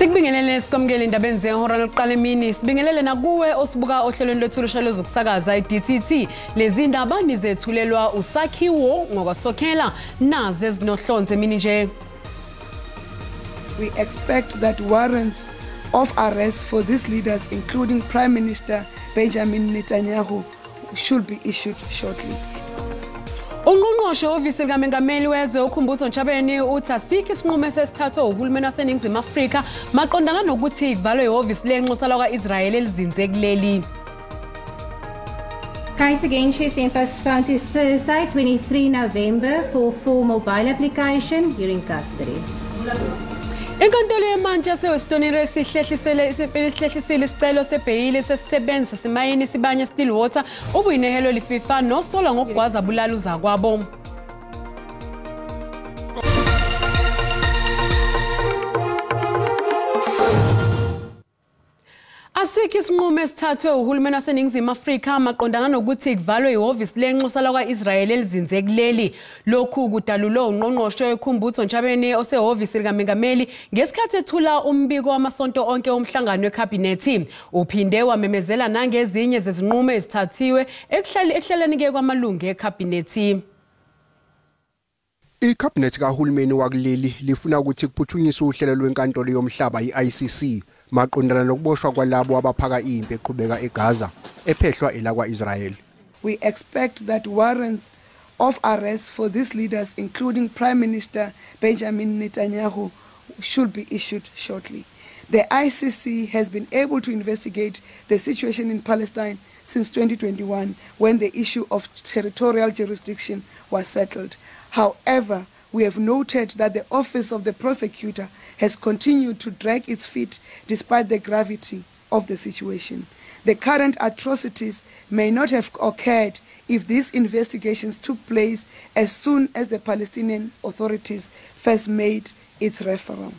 Sikubingelele sikomkele indabeni zehora lokuqala emini sibingelele nakuwe osibuka ohlelweni lethu lokusakaza iDTT lezi ndaba nizethulelwa usakhiwo ngokwasokhela naze ezinohlonze emini nje. We expect that warrants of arrest for these leaders, including Prime Minister Benjamin Netanyahu, should be issued shortly. Ungqongqoshe ovisi likaMengameli wezwe ukhumbuzo Ntshabeni uthi asikho isinqumo esesithathwe uhulumeni waseNingizimu Afrika maqondana nokuthi ivalwe ihhovisi lenxusa lakwa-Israel elizinze kuleli. Case against you is then postponed to Thursday, 23 November for formal bail application. You're in custody. Inkantolo yemantshi yase-Westoniya isihlehlisile isicelo sebheyili sesisebenzi sasemayini Sibanye Stillwater ubuyinehelo liFIFA nosolwa ngokugwaza bulala uzakwabo. Asikho isinqumo esithathwe uhulumeni waseNingizimu Afrika maqondana nokuthi kuvalwe ihhovisi lenxusa lakwa-Israel elizinze kuleli. Lokhu kudalulwe ungqongqoshe wekhumbuzo Ntshabeni osehhovisi likaMengameli ngesikhathi ethula umbiko wamasonto onke omhlangano wekhabhinethi. Uphinde wamemezela nangezinye zezinqumo ezithathiwe ekuhlaleni kwamalungu ekhabhinethi. Ikhabhinethi kahulumeni wakuleli lifuna ukuthi kuphuthunyiswe uhlelo lwenkantolo yomhlaba i-ICC maqondana nokuboshwa kwalabo abaphaka impi eqhubeka eGaza ephehlwa elakwa-Israel. We expect that warrants of arrest for these leaders, including Prime Minister Benjamin Netanyahu, should be issued shortly. The ICC has been able to investigate the situation in Palestine since 2021, when the issue of territorial jurisdiction was settled. However, we have noted that the Office of the Prosecutor has continued to drag its feet despite the gravity of the situation. The current atrocities may not have occurred if these investigations took place as soon as the Palestinian authorities first made its referral.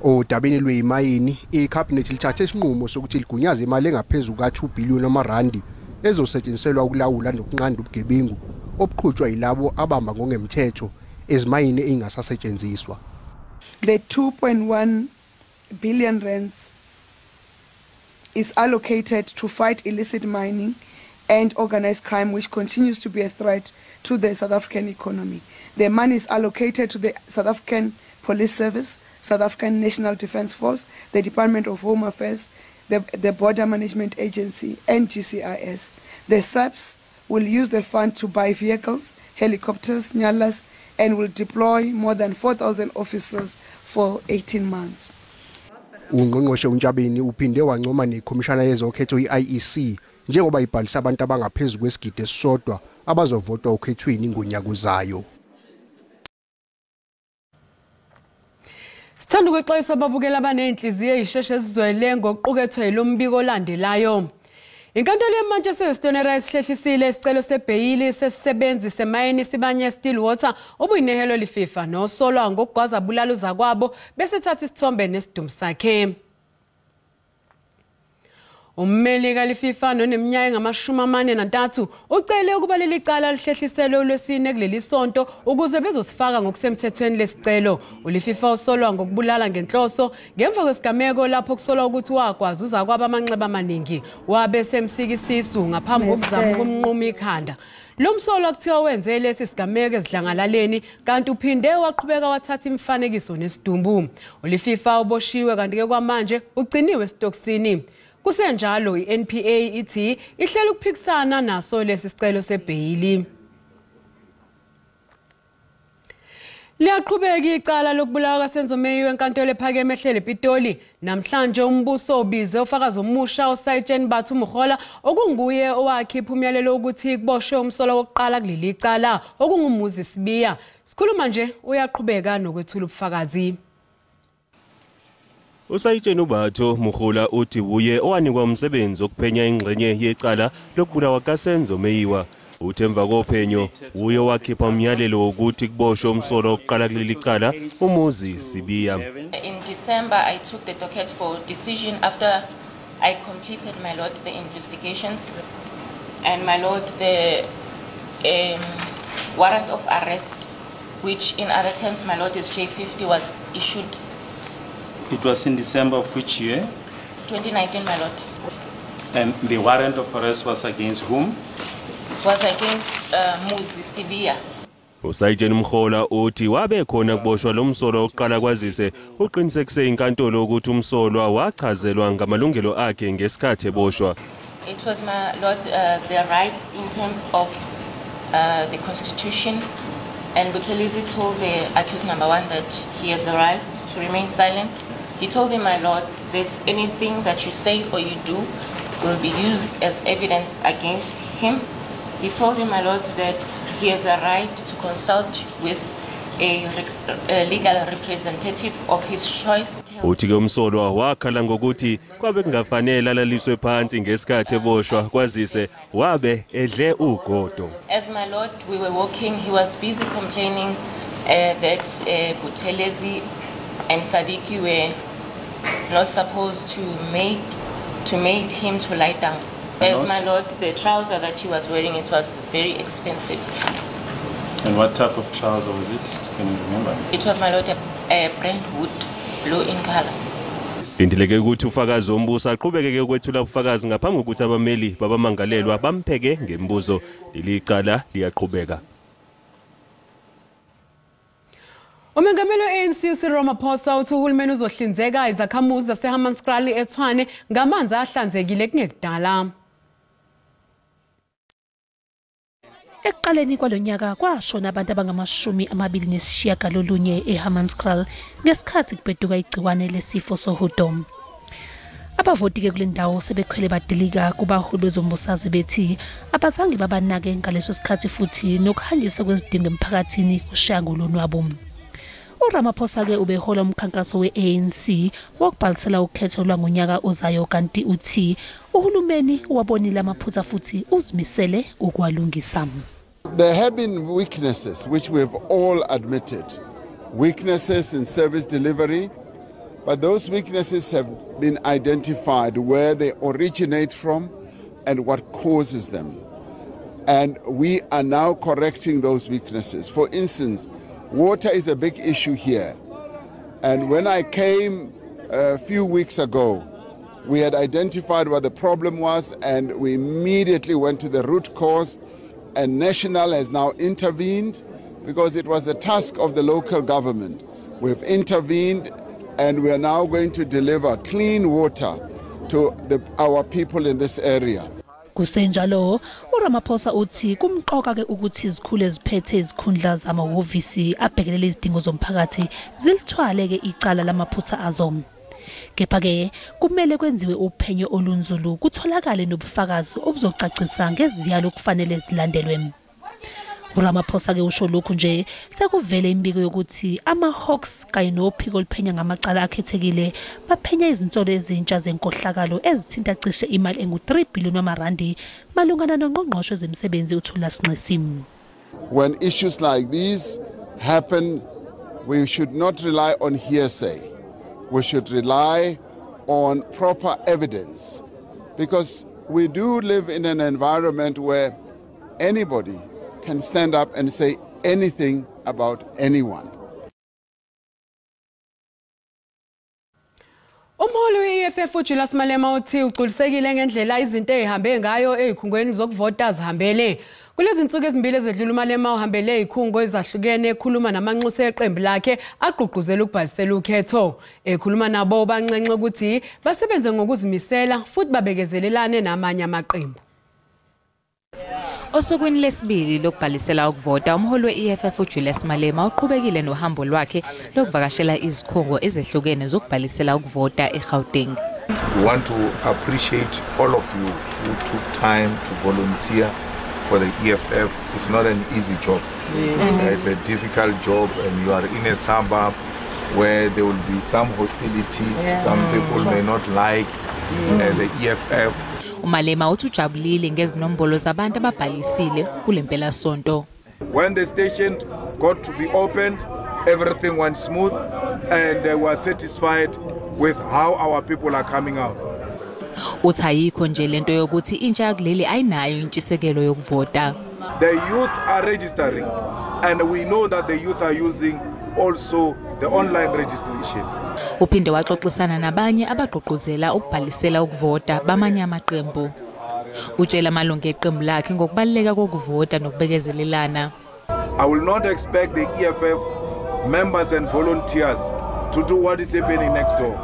Odabeni lweyimayini, ikhabhinethi lithathe isinqumo sokuthi ligunyaze imali engaphezulu ka2 billion amarandi ezosetshenziselwa ukulawula nokunqanda ubugebengu obuqhutshwa yilabo abamba ngokungemthetho ezimayini engasasetshenziswa. The 2.1 billion rands is allocated to fight illicit mining and organized crime, which continues to be a threat to the South African economy. The money is allocated to the South African Police Service, South African National Defence Force, the Department of Home Affairs, the Border Management Agency, and GCIS. The SABC will use the fund to buy vehicles, helicopters, nyalas, and will deploy more than 4,000 officers for 18 months. Ungqongqoshe uNtshabeni uphinde wancoma nekhomishana yezokhetho i-IEC njengoba ibhalisa abantu abangaphezulu kwesigidi esisodwa abazovotwa okhethweni ngonyaka ozayo. Sithanda ukuxolisa ababukela abanenhliziyo ezisheshe ezizwele ngokuqukethwe lombiko olandelayo. Inkantolo yemantshi yase-Westoniya isihlehlisile isicelo sebheyili sesisebenzi semayini Sibanye Stillwater ubuyinehelo liFIFA nosolwa ngokugwaza bulala uzakwabo bese thatha isithombe nesidumo sakhe. Ummeli kaLiFIFA noneminyaka engama-43 ucele ukuba leli cala lihlehliselwe uLwesine kuleli sonto ukuze bezosifaka ngokusemthethweni lesicelo. ULiFIFA usolwa ngokubulala ngenhloso ngemva kwesigameko lapho kusolwa ukuthi wagwaza uzakwabo amanxeba amaningi wabe semsikisisu ngaphambi kokuzama ukumnquma ikhanda. Lo msolo kuthiwa wenze lesi sigameko ezidlangalaleni kanti uphinde waqhubeka wathatha imifanekiso nesidumbu. ULiFIFA uboshiwe kanti-ke kwamanje ugciniwe esitokisini. Kusenjalo iNPA ithi ihlela ukuphikisana naso lesi sicelo sebheyili. Liyaqhubeka icala lokubulawa kaSenzomeyi wenkantolo ephakeme ehlele ePitoli. Namhlanje umbuso obize ufakazi omusha oSayitsheni Bathu Mukhola okunguye owakhipha umyalelo ukuthi kuboshwe umsolo wokuqala kuleli cala okungumuzi Sibiya. Sikhuluma nje uyaqhubeka nokwethula ubufakazi. Usayitsheni Bathu Mukhola uthi uye owanikwa umsebenzi wokuphenya ingxenye yecala lokubulawa kaSenzomeyi. Uthemba kophenyo uye wakhipha umyalelo wokuthi kuboshwe umsolo wokuqala kuleli cala umuzi Sibiya. In December I took the docket for decision after I completed, my lord, the investigations, and my lord, the warrant of arrest, which in other terms, my lord, is J50, was issued It was in December of which year? 2019, my lord. And the warrant of arrest was against whom? Was against Muzi Sibia. Usayitsheni Mkhola uthi wabe khona kuboshwa lo msolo oqala kwazise uqinisekise inkantolo ukuthi umsolwa wachazelwa ngamalungelo akhe ngesikhathi eboshwa. It was, my lord, their rights in terms of the constitution, and Buthelezi told the accused number 1 that he has a right to remain silent. He told him, my lord, that anything that you say or you do will be used as evidence against him. He told him, my lord, that he has a right to consult with a legal representative of his choice. Uthi ke umsolwa wakhala ngokuthi kwabe kungafanele alaliswe phansi ngesikhathi eboshwa kwazise wabe edle ugodo. As my lord, we were walking, he was busy complaining that Buthelezi and SABC were not supposed to make him to lie down. As my lord, the trouser that he was wearing, it was very expensive. And what type of trouser was it? Can you remember? It was, my lord, a Brentwood, blue in color. Indileke ukuthi ufakazi wombuso aqhubekeke ukwethula ubufakazi ngaphambi kokuthi abameli babamangalelwa bampheke ngembuzo. Leli cala liyaqhubeka. Umengameli we-ANC uCyril Ramaphosa uthi uhulumeni uzohlinzeka izakhamuzi zaseHammanskraal eTshwane ngamanzi ahlanzekile kungekudala. Ekuqaleni kwalonyaka kwashona abantu abangama-29 eHammanskraal ngesikhathi kubheduka igciwane lesifo sohudo. Abavoti ke kule ndawo sebekhwele badilika kubaholi bezombusazwe bethi abazange babanake ngaleso sikhathi futhi nokuhanjiswa kwezidingo emphakathini kushaya ngolonwabo. uRamaphosa ke ubehola umkhankaso we-ANC wokubhalisela ukhetho lwangonyaka ozayo kanti uthi uhulumeni wabonile amaphutha futhi uzimisele ukwalungisa. There have been weaknesses which we have all admitted, weaknesses in service delivery, but those weaknesses have been identified where they originate from and what causes them. And we are now correcting those weaknesses. For instance, water is a big issue here. And when I came a few weeks ago, we had identified what the problem was and we immediately went to the root cause, and National has now intervened because it was the task of the local government. We've intervened and we are now going to deliver clean water to our people in this area. Kusenjalo uRamaphosa uthi kumqoka ke ukuthi izikhulu eziphethe izikhundla zamahhovisi abhekelele izidingo zomphakathi zilithwale ke icala lamaphutha azo. Kepha ke kumele kwenziwe uphenyo olunzulu kutholakale nobufakazi obuzocacisa ngeziyalo kufanele zilandelwe. uRamaphosa ke usho lokhu nje sekuvele imbiko yokuthi ama-Hawks kanye nophiko liphenya ngamacala akhethekile baphenya izinsolo ezintsha zenkohlakalo ezithinta cishe imali engu-3 billion wamarandi malungana nongqongqoshe wezemisebenzi uThula Sinqisi. When issues like these happen, we should not rely on hearsay. We should rely on proper evidence, because we do live in an environment where anybody can stand up and say anything about anyone. Umholi we-EFF uJulius Malema uthi uqinisekile ngendlela izinto ezihambe ngayo ezikhungweni zokuvota zihambele. Kulezi insuku ezimbili ezedlula uMalema uhambele izikhungo ezahlukene ekhuluma namanxusa eqembu lakhe agqugquzela ukubhalisela ukhetho. Ekhuluma nabo banxenxe ukuthi basebenze ngokuzimisela futhi babekezelelane namanye amaqembu. Osukwini lesibili lokubhalisela ukuvota umholi we-EFF uJulius Malema uqhubekile nohambo lwakhe lokuvakashela izikhungo ezehlukene zokubhalisela ukuvota eGauteng. We want to appreciate all of you who took time to volunteer for the EFF. It's not an easy job. It's a difficult job, and you are in a suburb where there will be some hostilities. Some people may not like the EFF. uMalema uthi ujabulile ngezinombolo zabantu ababhalisile kulempela sonto. When the station got to be opened, everything went smooth and they were satisfied with how our people are coming out. Uthi ayikho nje lento yokuthi intsha yakuleli ayinayo intshisekelo yokuvota. The youth are registering, and we know that the youth are using also the online registration. Uphinde waxoxisana nabanye abagqugquzela ukubhalisela ukuvota bamanye amaqembu. Utshela amalungu eqembu lakhe ngokubaluleka kokuvota nokubekezelelana. I will not expect the EFF members and volunteers to do what is happening next door.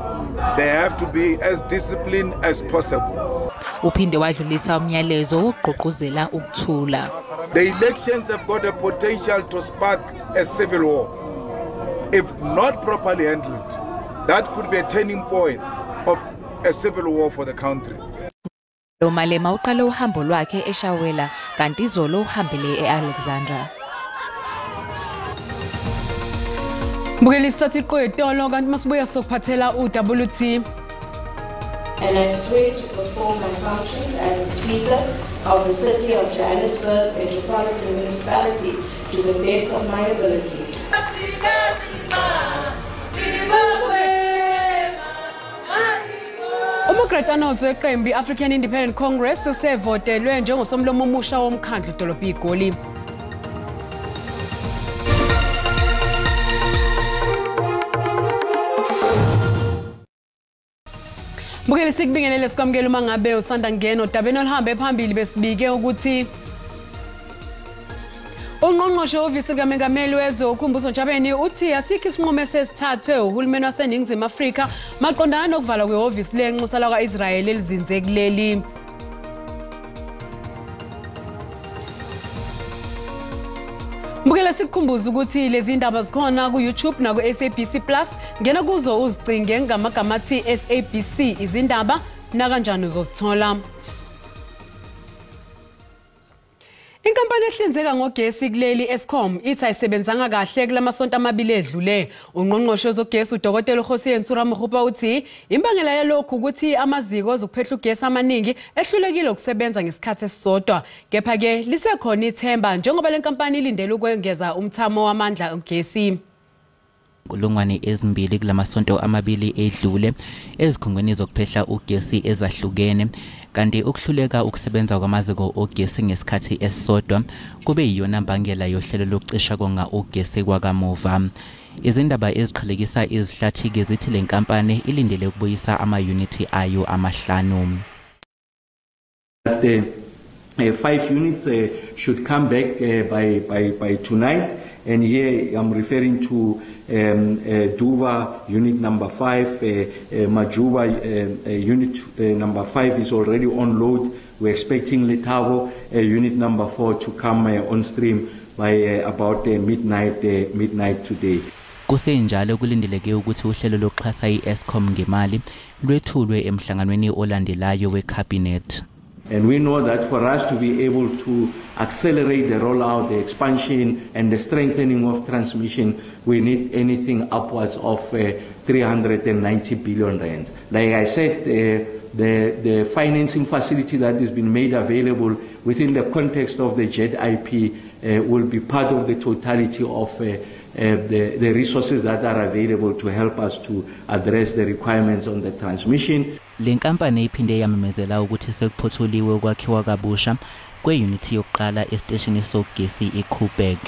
They have to be as disciplined as possible. Uphinde wadlulisa umyalezo wokugqugquzela ukuthula. The elections have got a potential to spark a civil war. If not properly handled, that could be a turning point of a civil war for the country. Lo Malema uqala uhambo lwakhe eShawela kanti izolo uhambele eAlexandra. Bukelisa tiqwetolo kanti masibuya sokuphathela uWT. And I swear to perform my functions as the Speaker of the City of Johannesburg Metropolitan Municipality to the best of my ability. Umogretanodzo weqembu African Independent Congress usevotelwe njengosomlomo omusha womkhandlu idolobha iGoli. Bukele sikubingelele sikwamukela uma ngabe usanda ngena odabeni oluhambe phambili besibike ukuthi Ungqongqoshe ofisi kaMengameli wezwe ukhumbuzo Ntshabeni uthi asikho isinqumo sesithathwe uhulumeni waseNingizimu Afrika maqondana nokuvalwa kwehhovisi lenxusa lakwa-Israel elizinze kuleli. Bukela sikukhumbuza ukuthi lezi ndaba zikhona ku YouTube na ku SABC Plus ngena kuzo uzicinge ngamagama athi SABC izindaba na kanjani uzozithola. Inkampani ehlinzeka ngogesi kuleli Eskom ithi ayisebenzanga kahle kulamasonto amabili edlule. Ungqongqoshe wezogesi uDkt Khosi Ntsura Mokgopa uthi imbangela yalokhu ukuthi amaziko ezokuphehla ugesi amaningi ehlulekile ukusebenza ngesikhathi esisodwa. Kepha ke lisekhona ithemba njengoba lenkampani ilindele ukwengeza umthamo wamandla ogesi. Kulungwane ezimbili kulamasonto amabili edlule ezikhungweni zokuphehla ugesi ezahlukene kanti ukuhluleka ukusebenza kwamaziko ogesi ngesikhathi esisodwa kube yiyona mbangela yohlelo lokucisha konga ugesi kwakamuva. Izindaba eziqhilekisa izihlathike zithi lenkampani ilindele ukubuyisa ama-unity ayo amahlanu. 5 units should come back by tonight, and here I'm referring to Duva unit number 5, Majuba unit number 5 is already on load. We're expecting Letavo unit number 4 to come on stream by about midnight today. Kusenjalo kulindeleke ukuthi uhlelo lokuxhasa iEskom ngemali lwethulwe emhlanganweni olandelayo wecabinet. And we know that for us to be able to accelerate the rollout, the expansion and the strengthening of transmission, we need anything upwards of 390 billion rands. Like I said, the financing facility that has been made available within the context of the JED-IP will be part of the totality of the resources that are available to help us to address the requirements on the transmission. Lenkampani iphinde yamemezela ukuthi sekuphothuliwe ukwakhiwa kabusha kweunithi yokuqala esiteshini sogesi eKuberg.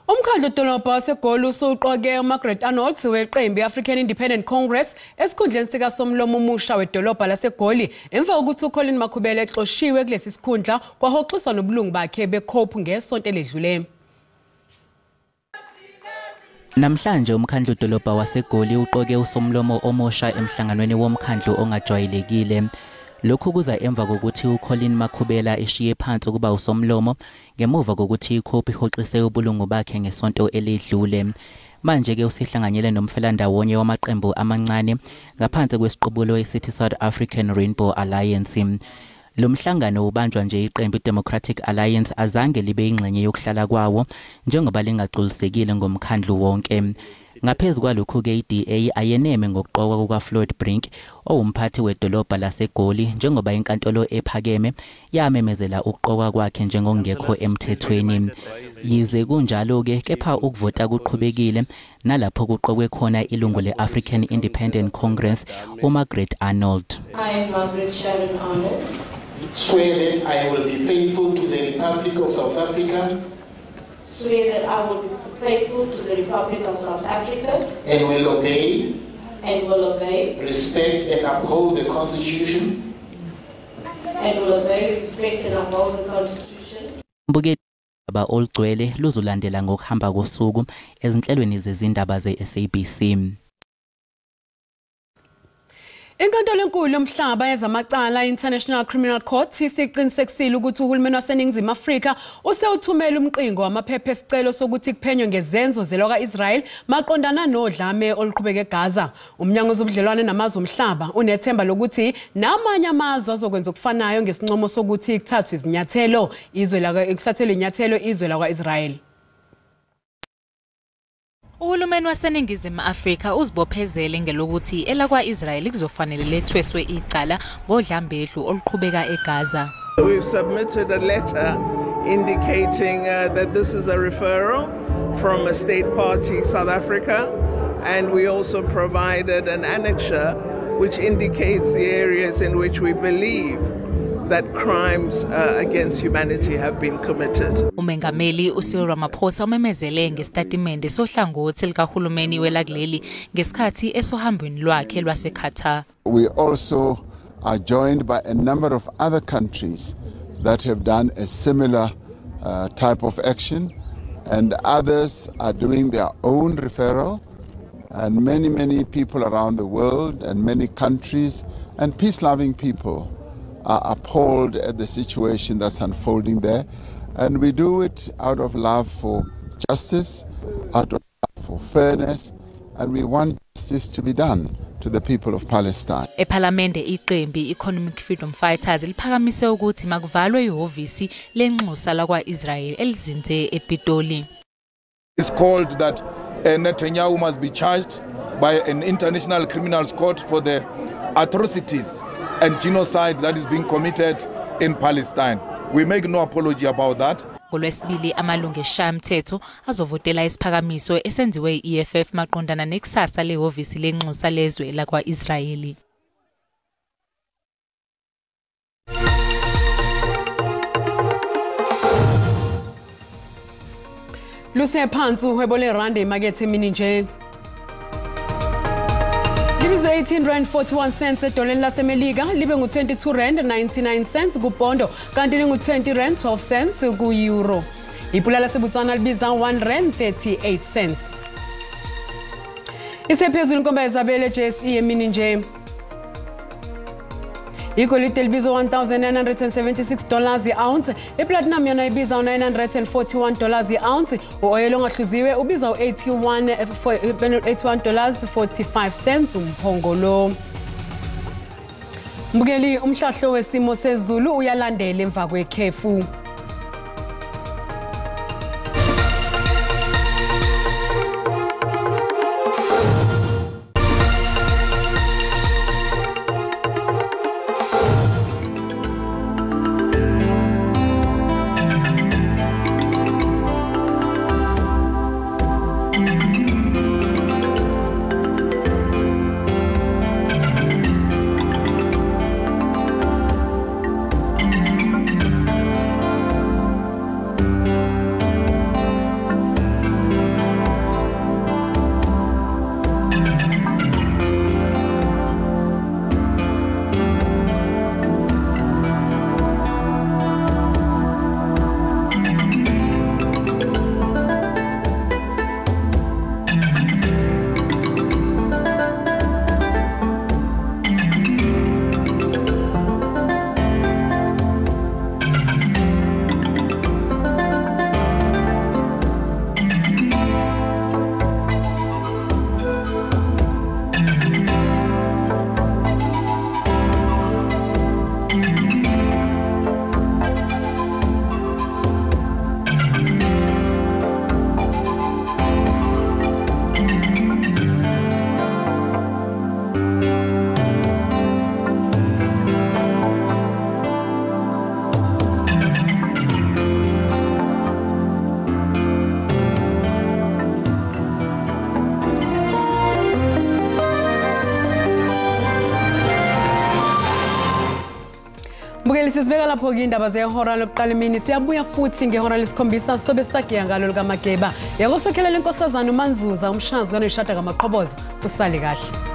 Umkhandlu dolobha waseGoli usuqoke uMargaret Arnold weqembu African Independent Congress esikhundleni sika somlomo omusha wedolobha laseGoli emva kokuthi uColin Makhubela exoshiwe kulesi sikhundla kwahoxiswa nobulungu bakhe beCope ngesonto eledlule. Namhlanje umkhandlu dolobha waseGoli uqoke usomlomo omosha emhlanganweni womkhandlu ongajwayelekile. Lokhu kuza emva kokuthi uColin Makhubela eshiye phansi ukuba usomlomo ngemuva kokuthi iCope ihoxise ubulungu bakhe ngesonto eledlule. Manje ke usihlanganyele nomfelandawonye wamaqembu amancane ngaphansi kwesiqubulo esithi South African Rainbow Alliance. Lo mhlangano ubanjwa nje iqembu Democratic Alliance azange libe ingxenye yokuhlala kwawo njengoba lingagculisekile ngomkhandlu wonke. Ngaphezulu kwalokho ke iDA ayeneme ngokuqokwa kukaFloyd Brink owumphathi wedolobha laseGoli njengoba inkantolo ephakeme yamemezela ukuqokwa kwakhe njengongekho emthethweni. Yize kunjalo ke kepha ukuvota kuqhubekile nalapho kuqokwe khona ilungu leAfrican Independent Congress uMargaret Arnold. I, Margaret Sharon Arnold, swear that I will be faithful to the Republic of South Africa, swear that I will be faithful to the Republic of South Africa and will obey, respect and uphold the Constitution, Aba olugcwele luzolandela ngokuhamba kosuku ezinhlelweni zezindaba ze-SABC. Inkantolo enkulu yomhlaba yezamacala International Criminal Court isiqinisekisile ukuthi uhulumeni waseNingizimu Afrika usewuthumela umqingo wamaphepha esicelo sokuthi kuphenywe ngezenzo zelwa Israel maqondana nodlame oluqhubeka eGaza. Umnyango wezobudlelwane namazwe omhlaba unethemba lokuthi namanye amazwe azokwenza okufanayo ngesincomo sokuthi kuthathwe izinyathelo izwe lakwa-Israel. Uhulumeni waseNingizimu Afrika uzibophezele ngelokuthi elakwa-Israel kuzofanele lethweswe icala ngodlambedlu oluqhubeka eGaza. We've submitted a letter indicating that this is a referral from a state party, South Africa, and we also provided an annexure which indicates the areas in which we believe that crimes against humanity have been committed. Umengameli uCyril Ramaphosa umemezele ngestatimende sohlangothi likahulumeni welakuleli ngesikhathi esohambweni lwakhe lwaseQatar. We also are joined by a number of other countries that have done a similar type of action, and others are doing their own referral, and many people around the world and many countries and peace-loving people are appalled at the situation that's unfolding there, and we do it out of love for justice, out of love for fairness, and we want justice to be done to the people of Palestine. Eparlamente iqembi Economic Freedom Fighters liphakamise ukuthi makuvalwe ihhovisi lenxusa lakwa-Israel elizinze ePitoli. It's called that Netanyahu must be charged by an international criminal court for the atrocities and genocide that is being committed in Palestine. We make no apology about that. Ngolwesibili amalungu esishayamthetho azovotela isiphakamiso esenziwe i-EFF maqondana nekusasa lehhovisi lenxusa lezwe lakwa-Israeli. Luse phansi uhwebo lerandi emakethe emini nje. Libizo 18.41 cents edoleni lasemelika libe ngu-22.99 kupondo kanti lingu-20.12 cents ku-euro. Ipula laseBotswana libiza R1.38. Isephezulu inkomba yezabelo JSE emini nje. Igolide libiza $1,976 i-ounce, iplatinum yona ibiza $941 i-ounce, uoyela ongahluziwe ubiza $81.45 umphongolo. Mbukeli umhlahlo wesimo sezulu uyalandela emva kwekhefu. Sibeka lapho ke indaba zehora lokuqala emini siyabuya futhi ngehora lesikhombisa sobe sagiya ngalo likaMageba. Yakosokhelela inkosazana uManzuza umshanzi kanoyishada kaMaqhoboza usale kahle.